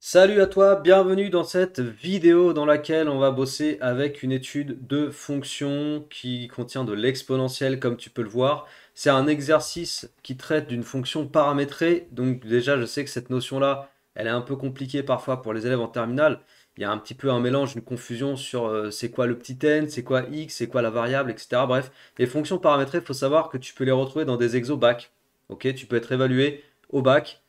Salut à toi, bienvenue dans cette vidéo dans laquelle on va bosser avec une étude de fonction qui contient de l'exponentielle comme tu peux le voir. C'est un exercice qui traite d'une fonction paramétrée, donc déjà je sais que cette notion-là, elle est un peu compliquée parfois pour les élèves en terminale. Il y a un petit peu un mélange, une confusion sur c'est quoi le petit n, c'est quoi x, c'est quoi la variable, etc. Bref, les fonctions paramétrées, il faut savoir que tu peux les retrouver dans des exos bac. Ok, tu peux être évalué au bac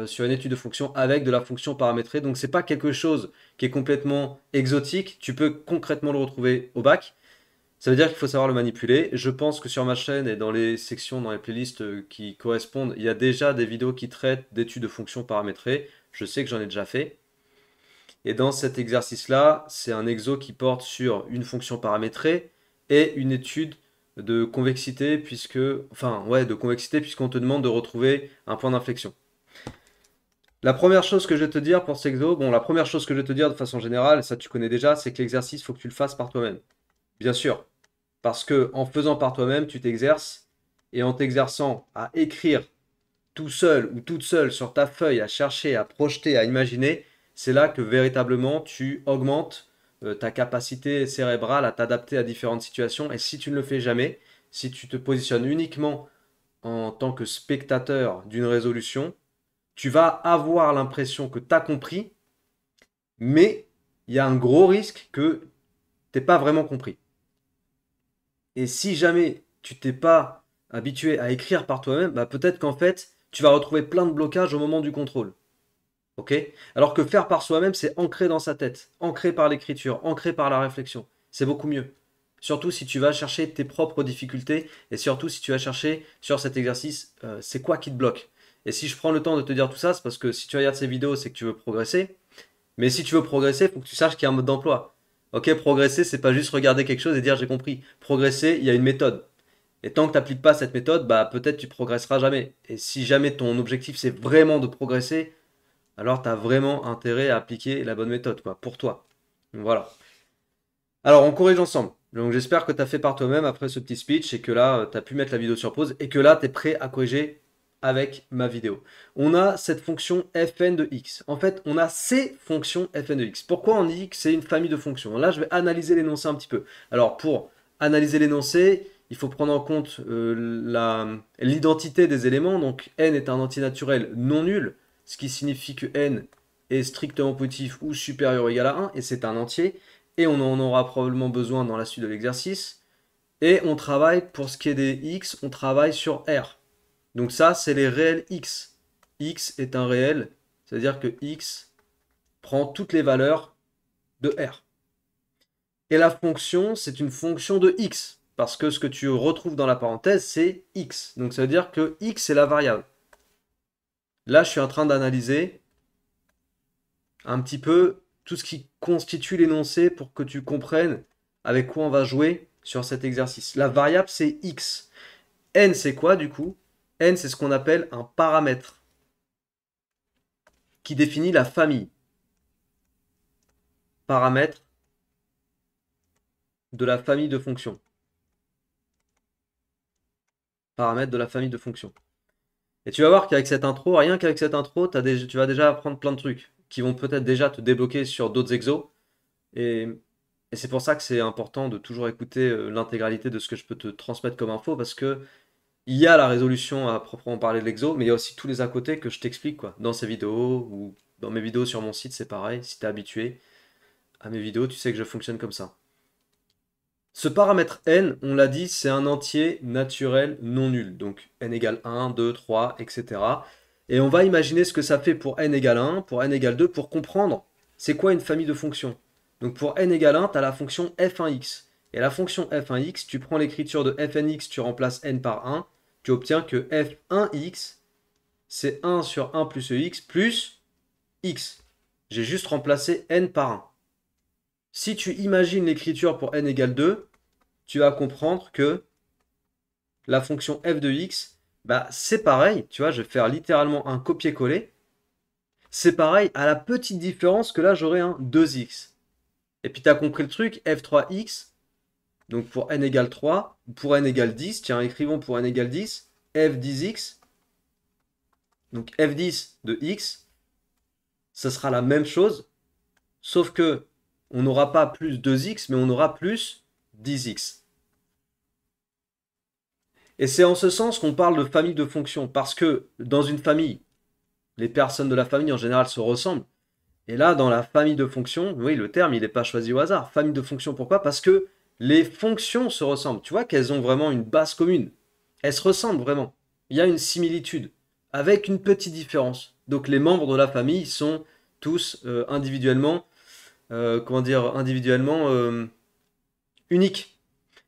sur une étude de fonction avec de la fonction paramétrée. Donc c'est pas quelque chose qui est complètement exotique. Tu peux concrètement le retrouver au bac. Ça veut dire qu'il faut savoir le manipuler. Je pense que sur ma chaîne et dans les sections, dans les playlists qui correspondent, il y a déjà des vidéos qui traitent d'études de fonctions paramétrées. Je sais que j'en ai déjà fait. Et dans cet exercice-là, c'est un exo qui porte sur une fonction paramétrée et une étude de convexité de convexité puisqu'on te demande de retrouver un point d'inflexion. La première chose que je vais te dire pour cet exo, bon, la première chose que je vais te dire de façon générale, ça tu connais déjà, c'est que l'exercice, il faut que tu le fasses par toi-même. Bien sûr. Parce que en faisant par toi-même, tu t'exerces, et en t'exerçant à écrire tout seul ou toute seule sur ta feuille, à chercher, à projeter, à imaginer, c'est là que véritablement tu augmentes ta capacité cérébrale à t'adapter à différentes situations. Et si tu ne le fais jamais, si tu te positionnes uniquement en tant que spectateur d'une résolution, tu vas avoir l'impression que tu as compris, mais il y a un gros risque que tu n'aies pas vraiment compris. Et si jamais tu t'es pas habitué à écrire par toi-même, bah peut-être qu'en fait, tu vas retrouver plein de blocages au moment du contrôle. Ok? Alors que faire par soi-même, c'est ancré dans sa tête, ancré par l'écriture, ancré par la réflexion. C'est beaucoup mieux. Surtout si tu vas chercher tes propres difficultés et surtout si tu vas chercher sur cet exercice, c'est quoi qui te bloque. Et si je prends le temps de te dire tout ça, c'est parce que si tu regardes ces vidéos, c'est que tu veux progresser. Mais si tu veux progresser, il faut que tu saches qu'il y a un mode d'emploi. Ok, progresser, c'est pas juste regarder quelque chose et dire j'ai compris. Progresser, il y a une méthode. Et tant que tu n'appliques pas cette méthode, bah peut-être tu progresseras jamais. Et si jamais ton objectif c'est vraiment de progresser, alors tu as vraiment intérêt à appliquer la bonne méthode, quoi, pour toi. Voilà. Alors, on corrige ensemble. Donc, j'espère que tu as fait par toi-même après ce petit speech et que là, tu as pu mettre la vidéo sur pause et que là, tu es prêt à corriger avec ma vidéo. On a cette fonction fn de x. En fait, on a ces fonctions fn de x. Pourquoi on dit que c'est une famille de fonctions? Là, je vais analyser l'énoncé un petit peu. Alors, pour analyser l'énoncé, il faut prendre en compte l'identité des éléments. Donc, n est un entier naturel non nul, ce qui signifie que n est strictement positif ou supérieur ou égal à 1, et c'est un entier et on en aura probablement besoin dans la suite de l'exercice. Et on travaille, pour ce qui est des x, on travaille sur R. Donc ça, c'est les réels x. X est un réel, c'est-à-dire que x prend toutes les valeurs de R. Et la fonction, c'est une fonction de x, parce que ce que tu retrouves dans la parenthèse, c'est x. Donc ça veut dire que x est la variable. Là, je suis en train d'analyser un petit peu tout ce qui constitue l'énoncé pour que tu comprennes avec quoi on va jouer sur cet exercice. La variable, c'est x. N, c'est quoi du coup? N, c'est ce qu'on appelle un paramètre qui définit la famille. Paramètre de la famille de fonctions. Paramètre de la famille de fonctions. Et tu vas voir qu'avec cette intro, rien qu'avec cette intro, tu vas déjà apprendre plein de trucs qui vont peut-être déjà te débloquer sur d'autres exos. Et, et c'est pour ça que c'est important de toujours écouter l'intégralité de ce que je peux te transmettre comme info parce que il y a la résolution à proprement parler de l'exo, mais il y a aussi tous les à côté que je t'explique quoi. Dans ces vidéos ou dans mes vidéos sur mon site, c'est pareil. Si tu es habitué à mes vidéos, tu sais que je fonctionne comme ça. Ce paramètre n, on l'a dit, c'est un entier naturel non nul. Donc n égale 1, 2, 3, etc. Et on va imaginer ce que ça fait pour n égale 1, pour n égale 2, pour comprendre c'est quoi une famille de fonctions. Donc pour n égale 1, tu as la fonction f1x. Et la fonction f1x, tu prends l'écriture de fnx, tu remplaces n par 1, tu obtiens que f1x, c'est 1 sur 1 plus ex plus x. J'ai juste remplacé n par 1. Si tu imagines l'écriture pour n égale 2, tu vas comprendre que la fonction f de x, bah, c'est pareil. Tu vois, je vais faire littéralement un copier-coller. C'est pareil à la petite différence que là, j'aurai un 2x. Et puis, tu as compris le truc, f3x, donc pour n égale 3, pour n égale 10, tiens, écrivons pour n égale 10, f10x, donc f10 de x, ce sera la même chose, sauf que on n'aura pas plus 2x, mais on aura plus 10x. Et c'est en ce sens qu'on parle de famille de fonctions, parce que dans une famille, les personnes de la famille en général se ressemblent. Et là, dans la famille de fonctions, oui, le terme, il n'est pas choisi au hasard. Famille de fonctions, pourquoi? Parce que les fonctions se ressemblent. Tu vois qu'elles ont vraiment une base commune. Elles se ressemblent vraiment. Il y a une similitude, avec une petite différence. Donc les membres de la famille sont tous individuellement, comment dire, individuellement uniques.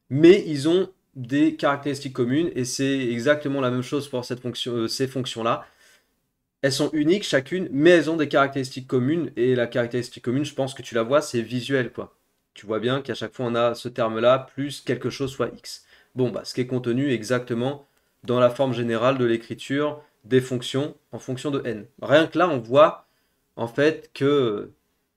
Mais ils ont des caractéristiques communes et c'est exactement la même chose pour cette fonction, ces fonctions-là. Elles sont uniques chacune, mais elles ont des caractéristiques communes. Et la caractéristique commune, je pense que tu la vois, c'est visuel, quoi. Tu vois bien qu'à chaque fois, on a ce terme-là, plus quelque chose soit x. Bon, bah, ce qui est contenu exactement dans la forme générale de l'écriture des fonctions en fonction de n. Rien que là, on voit en fait que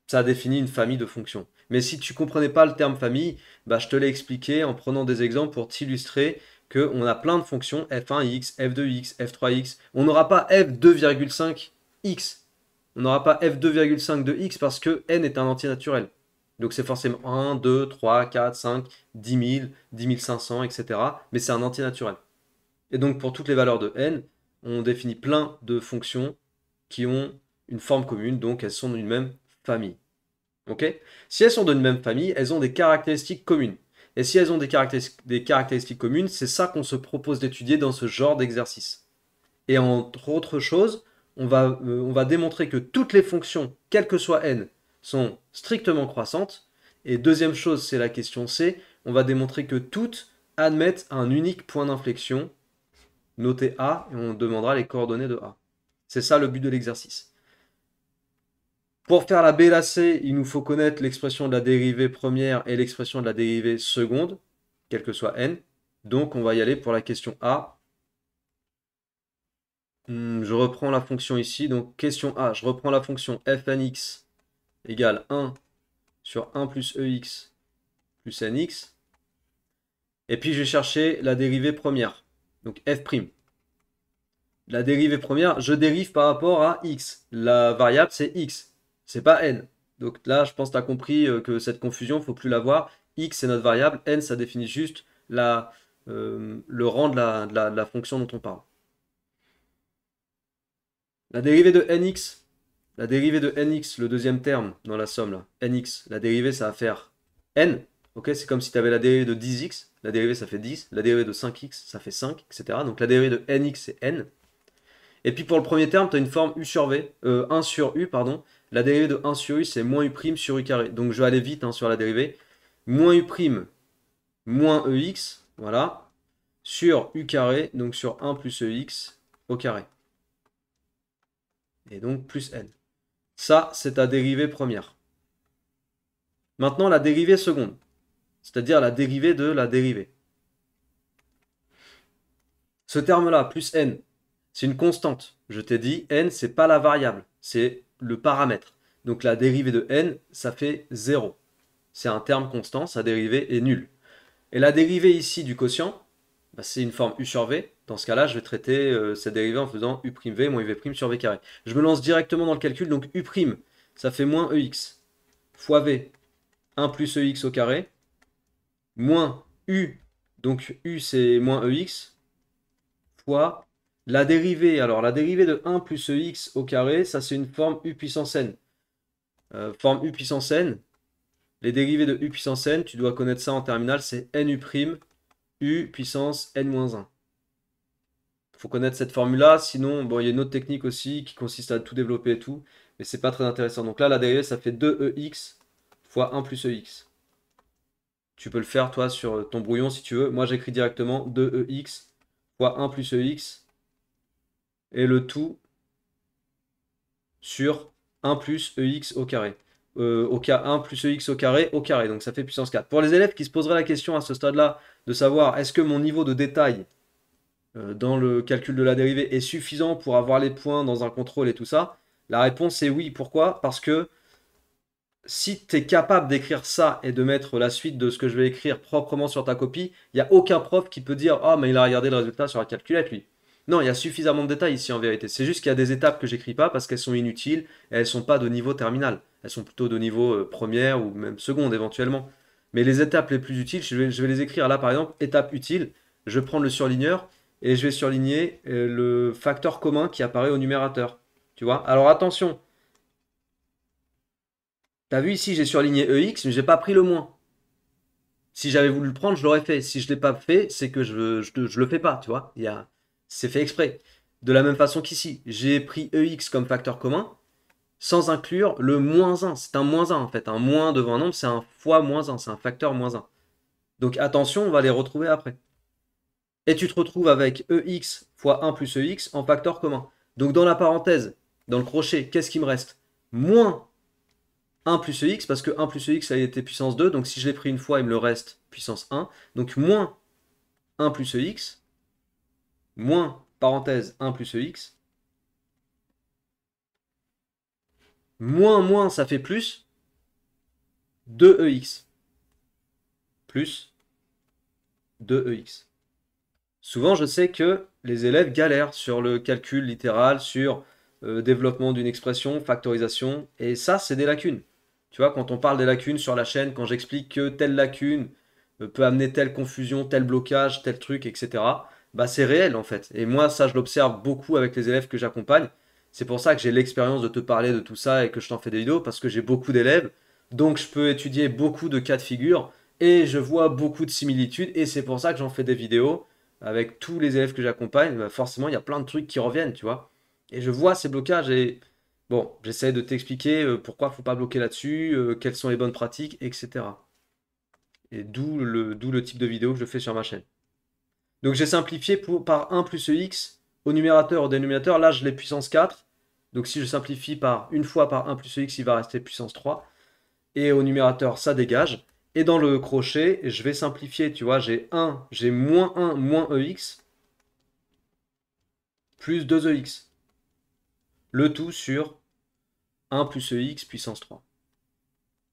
ça définit une famille de fonctions. Mais si tu comprenais pas le terme famille, bah, je te l'ai expliqué en prenant des exemples pour t'illustrer qu'on a plein de fonctions, f1x, f2x, f3x. On n'aura pas f2,5x. On n'aura pas f2,5 de x parce que n est un entier naturel. Donc c'est forcément 1, 2, 3, 4, 5, 10 000, 10 500, etc. Mais c'est un entier naturel. Et donc pour toutes les valeurs de n, on définit plein de fonctions qui ont une forme commune, donc elles sont d'une même famille. Ok? Si elles sont d'une même famille, elles ont des caractéristiques communes. Et si elles ont des caractéristiques communes, c'est ça qu'on se propose d'étudier dans ce genre d'exercice. Et entre autres choses, on va démontrer que toutes les fonctions, quelles que soient n, sont strictement croissantes. Et deuxième chose, c'est la question C, on va démontrer que toutes admettent un unique point d'inflexion, noté A, et on demandera les coordonnées de A. C'est ça le but de l'exercice. Pour faire la B et la C, il nous faut connaître l'expression de la dérivée première et l'expression de la dérivée seconde, quel que soit n. Donc on va y aller pour la question A. Je reprends la fonction ici. Donc question A, je reprends la fonction fnx égale 1 sur 1 plus ex plus nx. Et puis je vais chercher la dérivée première, donc f'. La dérivée première, je dérive par rapport à x. La variable, c'est x, c'est pas n. Donc là, je pense que tu as compris que cette confusion, il ne faut plus la voir. X, c'est notre variable, n, ça définit juste le rang de la fonction dont on parle. La dérivée de nx, le deuxième terme dans la somme, là, nx, la dérivée, ça va faire n. Ok, c'est comme si tu avais la dérivée de 10x, la dérivée, ça fait 10, la dérivée de 5x, ça fait 5, etc. Donc la dérivée de nx, c'est n. Et puis pour le premier terme, tu as une forme u sur v, 1 sur u, pardon. La dérivée de 1 sur u, c'est moins u' sur u carré. Donc je vais aller vite sur la dérivée. Moins u' moins ex, voilà, sur u carré, donc sur 1 plus ex au carré. Et donc plus n. Ça, c'est ta dérivée première. Maintenant, la dérivée seconde, c'est-à-dire la dérivée de la dérivée. Ce terme-là, plus n, c'est une constante. Je t'ai dit, n, c'est pas la variable, c'est le paramètre. Donc la dérivée de n, ça fait 0. C'est un terme constant, sa dérivée est nulle. Et la dérivée ici du quotient, bah, c'est une forme u sur v. Dans ce cas-là, je vais traiter cette dérivée en faisant u'v moins uv' sur v carré. Je me lance directement dans le calcul, donc u', ça fait moins ex, fois v, 1 plus ex au carré, moins u, donc u c'est moins ex, fois la dérivée. Alors la dérivée de 1 plus ex au carré, ça c'est une forme u puissance n. Forme u puissance n, les dérivées de u puissance n, tu dois connaître ça en terminale, c'est nu', u puissance n-1. Il faut connaître cette formule-là, sinon, bon, il y a une autre technique aussi qui consiste à tout développer et tout, mais c'est pas très intéressant. Donc là, la dérivée, ça fait 2ex fois 1 plus ex. Tu peux le faire, toi, sur ton brouillon, si tu veux. Moi, j'écris directement 2ex fois 1 plus ex, et le tout sur 1 plus ex au carré. 1 plus ex au carré, donc ça fait puissance 4. Pour les élèves qui se poseraient la question à ce stade-là, de savoir est-ce que mon niveau de détail dans le calcul de la dérivée est suffisant pour avoir les points dans un contrôle et tout ça, la réponse est oui. Pourquoi? Parce que si tu es capable d'écrire ça et de mettre la suite de ce que je vais écrire proprement sur ta copie, il n'y a aucun prof qui peut dire « Ah, mais il a regardé le résultat sur la calculette, lui ». Non, il y a suffisamment de détails ici en vérité. C'est juste qu'il y a des étapes que j'écris pas parce qu'elles sont inutiles et elles sont pas de niveau terminal. Elles sont plutôt de niveau première ou même seconde éventuellement. Mais les étapes les plus utiles, je vais les écrire là par exemple, étape utile. Je vais prendre le surligneur et je vais surligner le facteur commun qui apparaît au numérateur. Tu vois? Alors attention, t'as vu ici j'ai surligné EX mais j'ai pas pris le moins. Si j'avais voulu le prendre, je l'aurais fait. Si je ne l'ai pas fait, c'est que je le fais pas, tu vois. C'est fait exprès. De la même façon qu'ici, j'ai pris EX comme facteur commun sans inclure le moins 1. C'est un moins 1 en fait. Un moins devant un nombre, c'est un fois moins 1. C'est un facteur moins 1. Donc attention, on va les retrouver après. Et tu te retrouves avec EX fois 1 plus EX en facteur commun. Donc dans la parenthèse, dans le crochet, qu'est-ce qui me reste? Moins 1 plus EX, parce que 1 plus EX, ça a été puissance 2. Donc si je l'ai pris une fois, il me le reste puissance 1. Donc moins 1 plus EX, moins, parenthèse, 1 plus EX, moins, ça fait plus 2EX, plus 2EX. Souvent, je sais que les élèves galèrent sur le calcul littéral, sur développement d'une expression, factorisation, et ça, c'est des lacunes. Tu vois, quand on parle des lacunes sur la chaîne, quand j'explique que telle lacune peut amener telle confusion, tel blocage, tel truc, etc., bah c'est réel en fait. Et moi, ça, je l'observe beaucoup avec les élèves que j'accompagne. C'est pour ça que j'ai l'expérience de te parler de tout ça et que je t'en fais des vidéos, parce que j'ai beaucoup d'élèves, donc je peux étudier beaucoup de cas de figure, et je vois beaucoup de similitudes, et c'est pour ça que j'en fais des vidéos avec tous les élèves que j'accompagne. Bah forcément, il y a plein de trucs qui reviennent, tu vois. Et je vois ces blocages et bon, j'essaie de t'expliquer pourquoi faut pas bloquer là-dessus, quelles sont les bonnes pratiques, etc. Et d'où le type de vidéo que je fais sur ma chaîne. Donc j'ai simplifié par 1 plus EX au numérateur, au dénominateur. Là, je l'ai puissance 4. Donc si je simplifie par une fois par 1 plus EX, il va rester puissance 3. Et au numérateur, ça dégage. Et dans le crochet, je vais simplifier, tu vois, j'ai moins 1 moins EX plus 2EX. Le tout sur 1 plus EX puissance 3.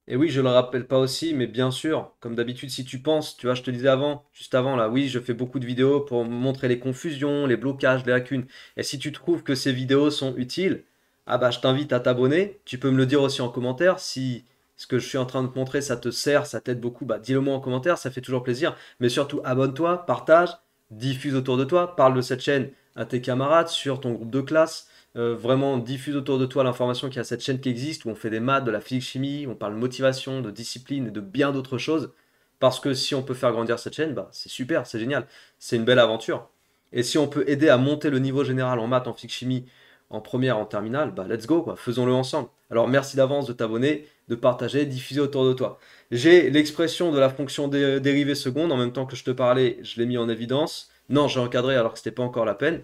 Et oui, je le rappelle pas aussi, mais bien sûr, comme d'habitude, si tu penses, tu vois, je te disais avant, juste avant là, oui, je fais beaucoup de vidéos pour montrer les confusions, les blocages, les lacunes. Et si tu trouves que ces vidéos sont utiles, ah bah je t'invite à t'abonner. Tu peux me le dire aussi en commentaire. Si ce que je suis en train de te montrer, ça te sert, ça t'aide beaucoup, bah dis-le moi en commentaire, ça fait toujours plaisir. Mais surtout, abonne-toi, partage, diffuse autour de toi, parle de cette chaîne à tes camarades, sur ton groupe de classe. Vraiment diffuse autour de toi l'information qu'il y a cette chaîne qui existe où on fait des maths, de la physique-chimie, on parle de motivation, de discipline et de bien d'autres choses. Parce que si on peut faire grandir cette chaîne, bah, c'est super, c'est génial, c'est une belle aventure. Et si on peut aider à monter le niveau général en maths, en physique-chimie, en première, en terminale, bah let's go, quoi, faisons-le ensemble. Alors merci d'avance de t'abonner, de partager, diffuser autour de toi. J'ai l'expression de la fonction dérivée seconde, en même temps que je te parlais, je l'ai mis en évidence. Non, j'ai encadré alors que c'était pas encore la peine.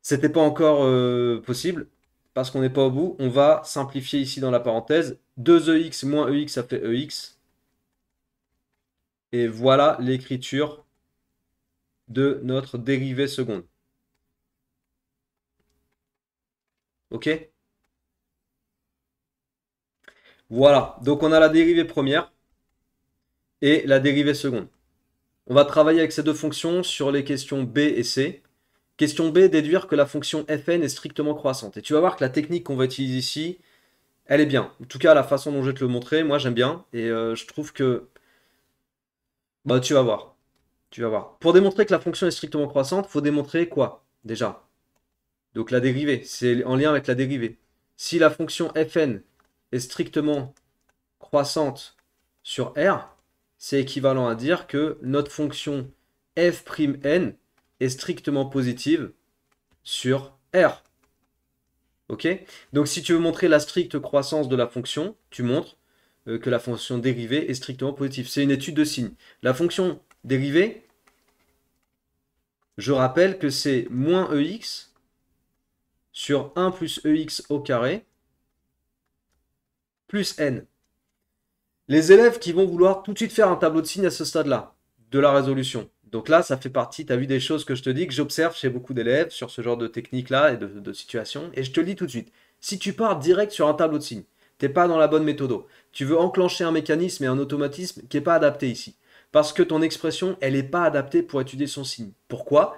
C'était pas encore possible parce qu'on n'est pas au bout. On va simplifier ici dans la parenthèse. 2EX moins EX, ça fait EX. Et voilà l'écriture de notre dérivée seconde. Ok? Voilà. Donc on a la dérivée première et la dérivée seconde. On va travailler avec ces deux fonctions sur les questions B et C. Question B, déduire que la fonction fn est strictement croissante. Et tu vas voir que la technique qu'on va utiliser ici, elle est bien. En tout cas, la façon dont je vais te le montrer, moi j'aime bien. Et je trouve que... Bah tu vas voir. Tu vas voir. Pour démontrer que la fonction est strictement croissante, il faut démontrer quoi? Déjà. Donc la dérivée, c'est en lien avec la dérivée. Si la fonction fn est strictement croissante sur R, c'est équivalent à dire que notre fonction f'n est strictement positive sur R. Ok? Donc si tu veux montrer la stricte croissance de la fonction, tu montres que la fonction dérivée est strictement positive. C'est une étude de signe. La fonction dérivée, je rappelle que c'est moins EX sur 1 plus EX au carré plus N. Les élèves qui vont vouloir tout de suite faire un tableau de signes à ce stade-là, de la résolution. Donc là, ça fait partie, tu as vu des choses que je te dis, que j'observe chez beaucoup d'élèves sur ce genre de technique-là et de situation. Et je te le dis tout de suite, si tu pars direct sur un tableau de signes, tu n'es pas dans la bonne méthode. Tu veux enclencher un mécanisme et un automatisme qui n'est pas adapté ici. Parce que ton expression, elle n'est pas adaptée pour étudier son signe. Pourquoi?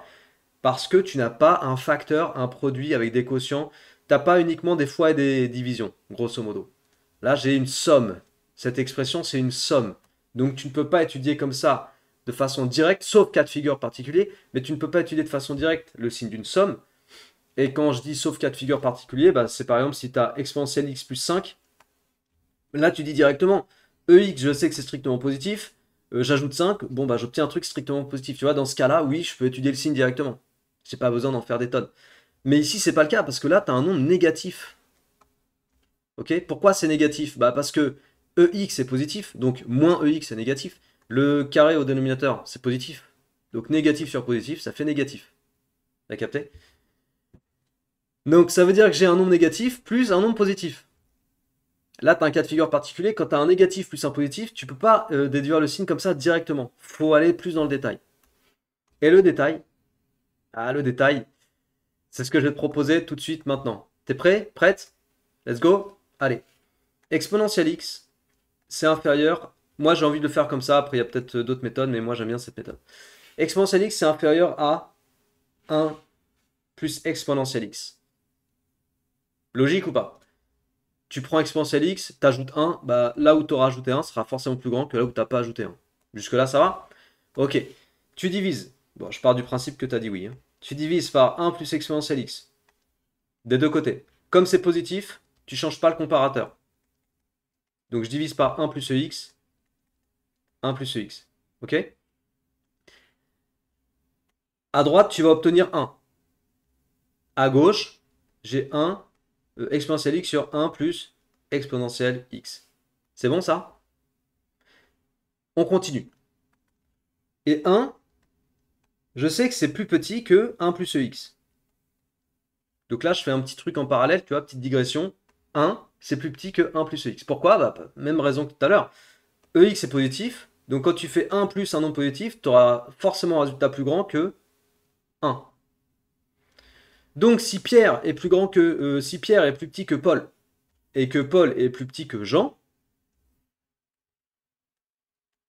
Parce que tu n'as pas un facteur, un produit avec des quotients. Tu n'as pas uniquement des fois et des divisions, grosso modo. Là, j'ai une somme. Cette expression, c'est une somme. Donc, tu ne peux pas étudier comme ça de façon directe, sauf cas de figure particulier, mais tu ne peux pas étudier de façon directe le signe d'une somme. Et quand je dis sauf cas de figure particulier, bah, c'est par exemple si tu as exponentielle x plus 5, là tu dis directement EX, je sais que c'est strictement positif, j'ajoute 5, bon bah j'obtiens un truc strictement positif. Tu vois, dans ce cas-là, oui, je peux étudier le signe directement. J'ai pas besoin d'en faire des tonnes. Mais ici, c'est pas le cas, parce que là, tu as un nombre négatif. Ok? Pourquoi c'est négatif? Bah parce que EX est positif, donc moins EX est négatif. Le carré au dénominateur, c'est positif. Donc négatif sur positif, ça fait négatif. T'as capté? Donc ça veut dire que j'ai un nombre négatif plus un nombre positif. Là, tu as un cas de figure particulier. Quand tu as un négatif plus un positif, tu peux pas déduire le signe comme ça directement. Faut aller plus dans le détail. Et le détail, le détail, c'est ce que je vais te proposer tout de suite maintenant. T'es prêt? Prête? Let's go? Allez. Exponentielle x, c'est inférieur. Moi, j'ai envie de le faire comme ça. Après, il y a peut-être d'autres méthodes, mais moi, j'aime bien cette méthode. Exponentielle x, c'est inférieur à 1 plus exponentielle x. Logique ou pas? Tu prends exponentielle x, tu ajoutes 1, bah, là où tu auras ajouté 1 sera forcément plus grand que là où tu n'as pas ajouté 1. Jusque-là, ça va? Ok. Tu divises. Bon, je pars du principe que tu as dit oui. Hein. Tu divises par 1 plus exponentielle x. Des deux côtés. Comme c'est positif, tu ne changes pas le comparateur. Donc je divise par 1 plus ex, 1 plus ex. Ok? À droite, tu vas obtenir 1. À gauche, j'ai 1 exponentielle x sur 1 plus exponentielle x. C'est bon ça? On continue. Et 1, je sais que c'est plus petit que 1 plus ex. Donc là, je fais un petit truc en parallèle, tu vois, petite digression. 1, c'est plus petit que 1 plus ex. Pourquoi? Bah, même raison que tout à l'heure. Ex est positif, donc quand tu fais 1 plus un nombre positif, tu auras forcément un résultat plus grand que 1. Donc si Pierre est plus grand que si Pierre est plus petit que Paul et que Paul est plus petit que Jean,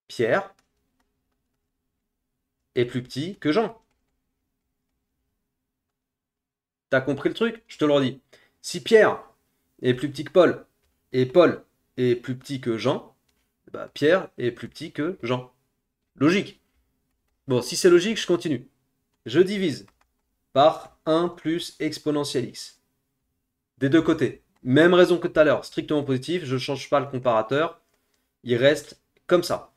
Pierre est plus petit que Jean. T'as compris le truc? Je te le redis. Si Pierre est plus petit que Paul et Paul est plus petit que Jean, bah Pierre est plus petit que Jean. Logique. Bon, si c'est logique, je continue. Je divise par 1 plus exponentielle x. Des deux côtés. Même raison que tout à l'heure, strictement positif, je ne change pas le comparateur, il reste comme ça.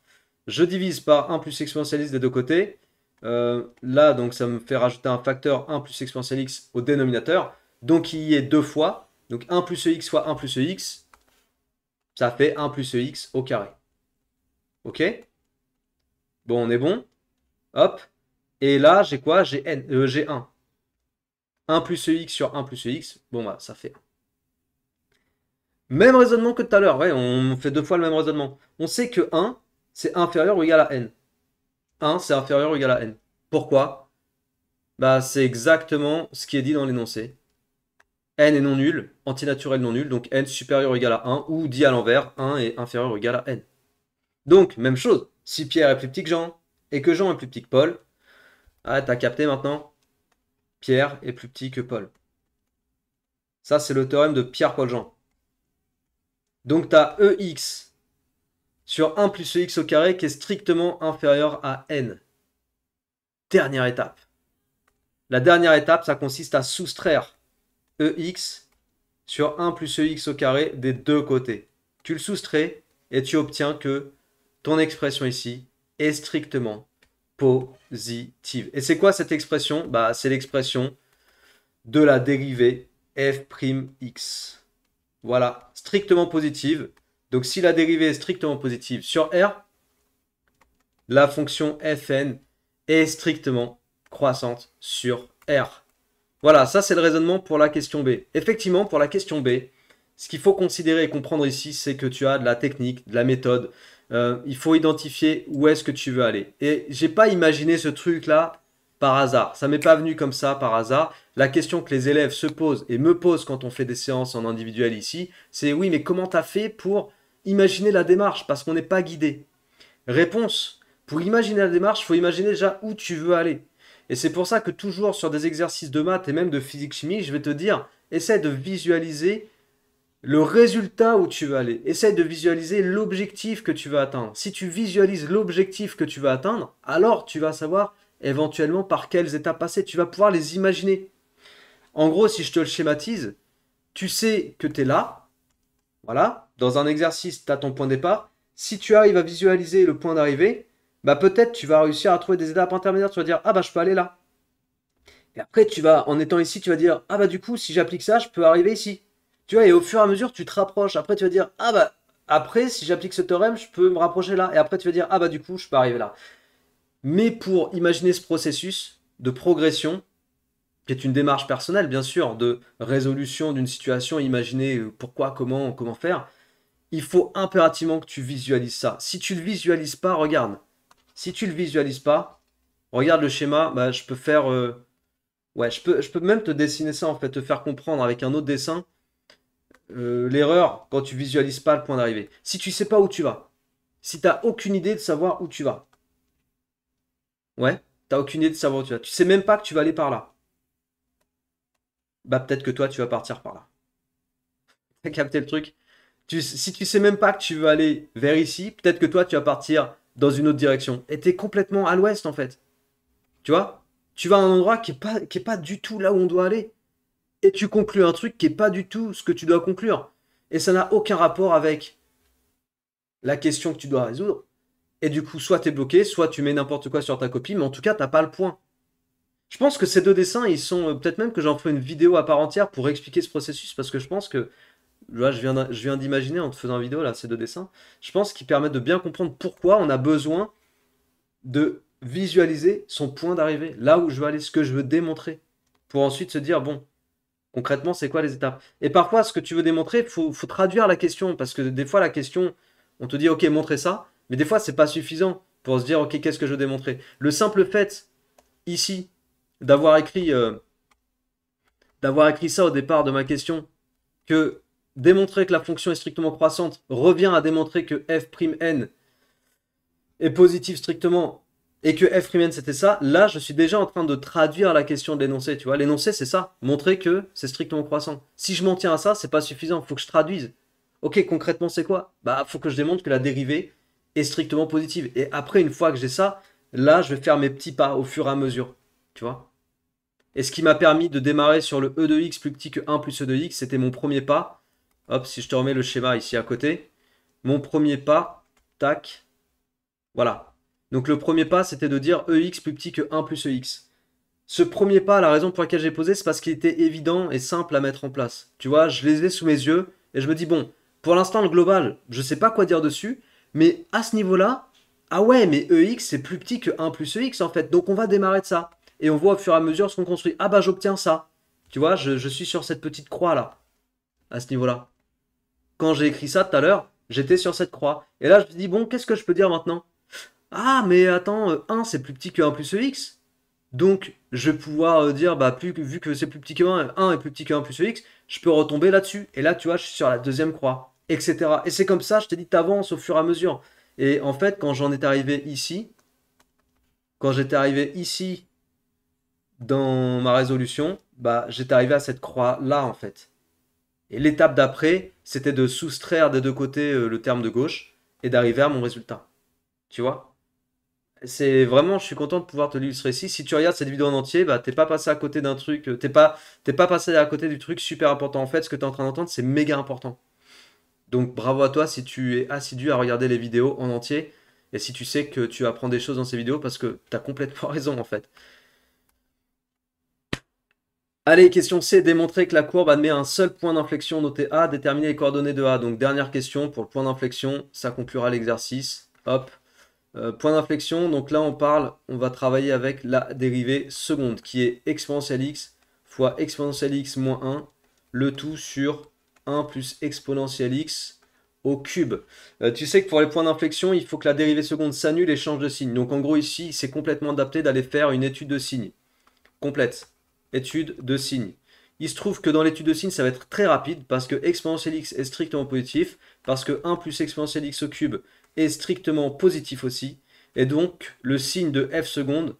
Je divise par 1 plus exponentielle x des deux côtés. Là, donc, ça me fait rajouter un facteur 1 plus exponentielle x au dénominateur. Donc, il y est deux fois. Donc, 1 plus ex fois 1 plus ex, ça fait 1 plus ex au carré. Ok? Bon, on est bon. Hop. Et là, j'ai quoi? J'ai 1. 1 plus ex sur 1 plus ex. Bon, bah, ça fait 1. Même raisonnement que tout à l'heure. Ouais, on fait deux fois le même raisonnement. On sait que 1, c'est inférieur ou égal à n. 1, c'est inférieur ou égal à n. Pourquoi? Bah, c'est exactement ce qui est dit dans l'énoncé. N est non nul, antinaturel non nul, donc n supérieur ou égal à 1, ou dit à l'envers, 1 est inférieur ou égal à n. Donc, même chose, si Pierre est plus petit que Jean, et que Jean est plus petit que Paul, t'as capté maintenant? Pierre est plus petit que Paul. Ça, c'est le théorème de Pierre-Paul-Jean. Donc, tu as EX sur 1 plus EX au carré qui est strictement inférieur à n. Dernière étape. La dernière étape, ça consiste à soustraire EX sur 1 plus EX au carré des deux côtés. Tu le soustrais et tu obtiens que ton expression ici est strictement positive. Et c'est quoi cette expression? Bah, c'est l'expression de la dérivée f'x. Voilà, strictement positive. Donc si la dérivée est strictement positive sur R, la fonction fn est strictement croissante sur R. Voilà, ça c'est le raisonnement pour la question B. Effectivement, pour la question B, ce qu'il faut considérer et comprendre ici, c'est que tu as de la technique, de la méthode. Il faut identifier où est-ce que tu veux aller. Et j'ai pas imaginé ce truc-là par hasard. Ça m'est pas venu comme ça par hasard. La question que les élèves se posent et me posent quand on fait des séances en individuel ici, c'est oui, mais comment tu as fait pour imaginer la démarche? Parce qu'on n'est pas guidé. Réponse, pour imaginer la démarche, il faut imaginer déjà où tu veux aller. Et c'est pour ça que toujours sur des exercices de maths et même de physique-chimie, je vais te dire, essaie de visualiser le résultat où tu vas aller. Essaie de visualiser l'objectif que tu vas atteindre. Si tu visualises l'objectif que tu vas atteindre, alors tu vas savoir éventuellement par quelles étapes passer. Tu vas pouvoir les imaginer. En gros, si je te le schématise, tu sais que tu es là, voilà, dans un exercice, tu as ton point de départ. Si tu arrives à visualiser le point d'arrivée, bah peut-être tu vas réussir à trouver des étapes intermédiaires, tu vas dire, ah bah je peux aller là. Et après, tu vas, en étant ici, tu vas dire, ah bah du coup, si j'applique ça, je peux arriver ici. Tu vois, et au fur et à mesure, tu te rapproches. Après, tu vas dire, ah bah, après, si j'applique ce théorème, je peux me rapprocher là. Et après, tu vas dire, ah bah du coup, je peux arriver là. Mais pour imaginer ce processus de progression, qui est une démarche personnelle, bien sûr, de résolution d'une situation, imaginer pourquoi, comment faire, il faut impérativement que tu visualises ça. Si tu le visualises pas, regarde. Si tu le visualises pas, regarde le schéma, bah, je peux faire... ouais, je peux même te dessiner ça, en fait, te faire comprendre avec un autre dessin l'erreur quand tu visualises pas le point d'arrivée. Si tu sais pas où tu vas, si t'as aucune idée de savoir où tu vas, ouais, t'as aucune idée de savoir où tu vas, tu sais même pas que tu vas aller par là, bah peut-être que toi tu vas partir par là. T'as capté le truc? Si tu sais même pas que tu veux aller vers ici, peut-être que toi tu vas partir dans une autre direction. Et t'es complètement à l'ouest en fait. Tu vois? Tu vas à un endroit qui est pas du tout là où on doit aller. Et tu conclus un truc qui est pas du tout ce que tu dois conclure. Et ça n'a aucun rapport avec la question que tu dois résoudre. Et du coup, soit t'es bloqué, soit tu mets n'importe quoi sur ta copie, mais en tout cas, t'as pas le point. Je pense que ces deux dessins, ils sont peut-être même que j'en ferai une vidéo à part entière pour expliquer ce processus, parce que je pense que là, je viens d'imaginer en te faisant une vidéo là, ces deux dessins, je pense qu'ils permettent de bien comprendre pourquoi on a besoin de visualiser son point d'arrivée, là où je veux aller, ce que je veux démontrer, pour ensuite se dire, bon, concrètement, c'est quoi les étapes? Et parfois, ce que tu veux démontrer, faut traduire la question, parce que des fois, la question, on te dit, ok, montrez ça, mais des fois, c'est pas suffisant pour se dire, ok, qu'est-ce que je veux démontrer? Le simple fait, ici, d'avoir écrit, euh, d'avoir écrit ça au départ de ma question, que démontrer que la fonction est strictement croissante revient à démontrer que f'n est positif strictement et que f'n c'était ça, là je suis déjà en train de traduire la question de l'énoncé, tu vois. L'énoncé c'est ça, montrer que c'est strictement croissant. Si je m'en tiens à ça, c'est pas suffisant, faut que je traduise. Ok, concrètement c'est quoi? Bah faut que je démontre que la dérivée est strictement positive. Et après, une fois que j'ai ça, là je vais faire mes petits pas au fur et à mesure, tu vois. Et ce qui m'a permis de démarrer sur le e de x plus petit que 1 plus e de x, c'était mon premier pas. Hop, si je te remets le schéma ici à côté. Mon premier pas, tac, voilà. Donc le premier pas, c'était de dire ex plus petit que 1 plus ex. Ce premier pas, la raison pour laquelle j'ai posé, c'est parce qu'il était évident et simple à mettre en place. Tu vois, je les ai sous mes yeux et je me dis, bon, pour l'instant, le global, je sais pas quoi dire dessus, mais à ce niveau-là, ah ouais, mais ex, c'est plus petit que 1 plus ex en fait, donc on va démarrer de ça. Et on voit au fur et à mesure ce qu'on construit. Ah bah j'obtiens ça. Tu vois, je suis sur cette petite croix là, à ce niveau-là. Quand j'ai écrit ça tout à l'heure, j'étais sur cette croix. Et là, je me dis, bon, qu'est-ce que je peux dire maintenant? Ah, mais attends, 1 c'est plus petit que 1 plus ex. Donc, je vais pouvoir dire, bah, vu que c'est plus petit que 1 est plus petit que 1 plus ex, je peux retomber là-dessus. Et là, tu vois, je suis sur la deuxième croix, etc. Et c'est comme ça, je te dis, t'avances au fur et à mesure. Et en fait, quand j'étais arrivé ici dans ma résolution, bah, j'étais arrivé à cette croix-là, en fait. Et l'étape d'après, c'était de soustraire des deux côtés le terme de gauche et d'arriver à mon résultat. Tu vois? C'est vraiment, je suis content de pouvoir te l'illustrer ici. Si tu regardes cette vidéo en entier, bah, t'es pas passé à côté d'un truc, t'es pas passé à côté du truc super important. En fait, ce que tu es en train d'entendre, c'est méga important. Donc bravo à toi si tu es assidu à regarder les vidéos en entier et si tu sais que tu apprends des choses dans ces vidéos parce que tu as complètement raison en fait. Allez, question C, démontrer que la courbe admet un seul point d'inflexion noté A, déterminer les coordonnées de A. Donc dernière question pour le point d'inflexion, ça conclura l'exercice. Hop. Point d'inflexion, donc là on va travailler avec la dérivée seconde qui est exponentielle x fois exponentielle x moins 1, le tout sur 1 plus exponentielle x au cube. Tu sais que pour les points d'inflexion, il faut que la dérivée seconde s'annule et change de signe. Donc en gros ici, c'est complètement adapté d'aller faire une étude de signe complète. Étude de signe. Il se trouve que dans l'étude de signe, ça va être très rapide parce que exponentielle x est strictement positif, parce que 1 plus exponentielle x au cube est strictement positif aussi, et donc le signe de f seconde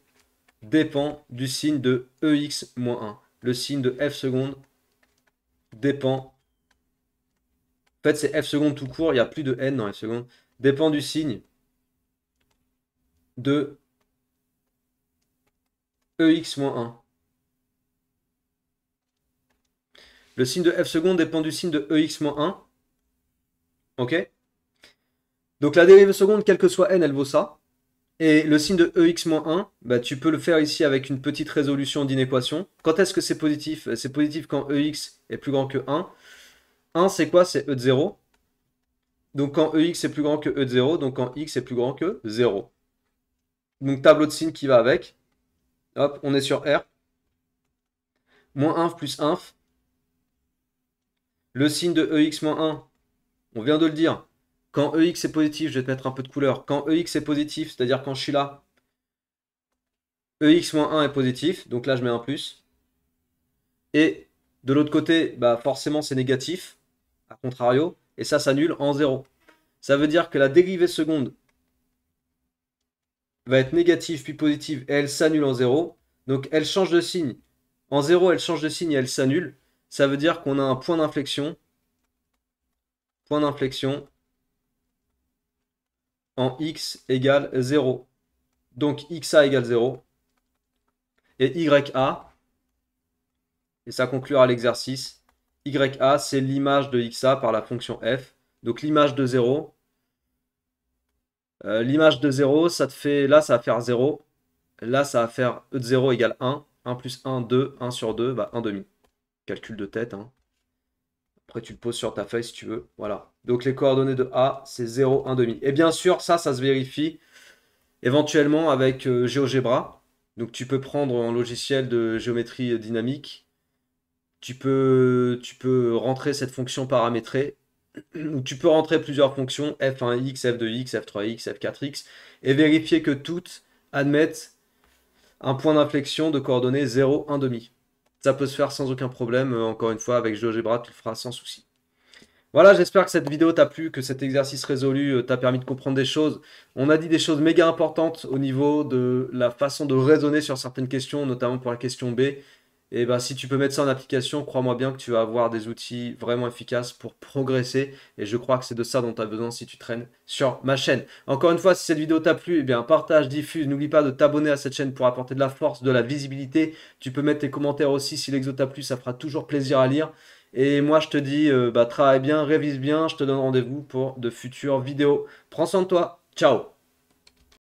dépend du signe de EX moins 1. Le signe de F seconde dépend. En fait, c'est F seconde tout court, il n'y a plus de N dans F seconde. Dépend du signe de EX moins 1. Le signe de F seconde dépend du signe de EX moins 1. Ok? Donc la dérivée seconde, quelle que soit N, elle vaut ça. Et le signe de EX-1, bah, tu peux le faire ici avec une petite résolution d'inéquation. Quand est-ce que c'est positif? C'est positif quand EX est plus grand que 1. 1, c'est quoi? C'est E de 0. Donc quand EX est plus grand que E de 0, donc quand X est plus grand que 0. Donc tableau de signes qui va avec. Hop, on est sur R. Moins 1 plus 1. Le signe de EX-1, on vient de le dire. Quand EX est positif, je vais te mettre un peu de couleur. Quand EX est positif, c'est-à-dire quand je suis là, EX-1 est positif, donc là je mets un plus. Et de l'autre côté, bah forcément c'est négatif, à contrario, et ça s'annule en 0. Ça veut dire que la dérivée seconde va être négative puis positive et elle s'annule en 0. Donc elle change de signe. En 0, elle change de signe et elle s'annule. Ça veut dire qu'on a un point d'inflexion en x égale 0. Donc xa égale 0. Et ya, et ça conclura l'exercice, ya c'est l'image de xa par la fonction f. Donc l'image de 0, l'image de 0, ça te fait, là ça va faire 0. Là ça va faire e de 0 égale 1. 1 plus 1, 2. 1 sur 2, bah 1 demi. Calcul de tête, hein. Après, tu le poses sur ta feuille si tu veux. Voilà. Donc, les coordonnées de A, c'est 0, 1 demi. Et bien sûr, ça se vérifie éventuellement avec GeoGebra. Donc, tu peux prendre un logiciel de géométrie dynamique. Tu peux rentrer cette fonction paramétrée. Ou tu peux rentrer plusieurs fonctions, f1x, f2x, f3x, f4x, et vérifier que toutes admettent un point d'inflexion de coordonnées 0, 1 demi. Ça peut se faire sans aucun problème. Encore une fois, avec GeoGebra, tu le feras sans souci. Voilà, j'espère que cette vidéo t'a plu, que cet exercice résolu t'a permis de comprendre des choses. On a dit des choses méga importantes au niveau de la façon de raisonner sur certaines questions, notamment pour la question B. Et bah, si tu peux mettre ça en application, crois-moi bien que tu vas avoir des outils vraiment efficaces pour progresser. Et je crois que c'est de ça dont tu as besoin si tu traînes sur ma chaîne. Encore une fois, si cette vidéo t'a plu, eh bien, partage, diffuse. N'oublie pas de t'abonner à cette chaîne pour apporter de la force, de la visibilité. Tu peux mettre tes commentaires aussi si l'exo t'a plu, ça fera toujours plaisir à lire. Et moi, je te dis, bah, travaille bien, révise bien. Je te donne rendez-vous pour de futures vidéos. Prends soin de toi. Ciao!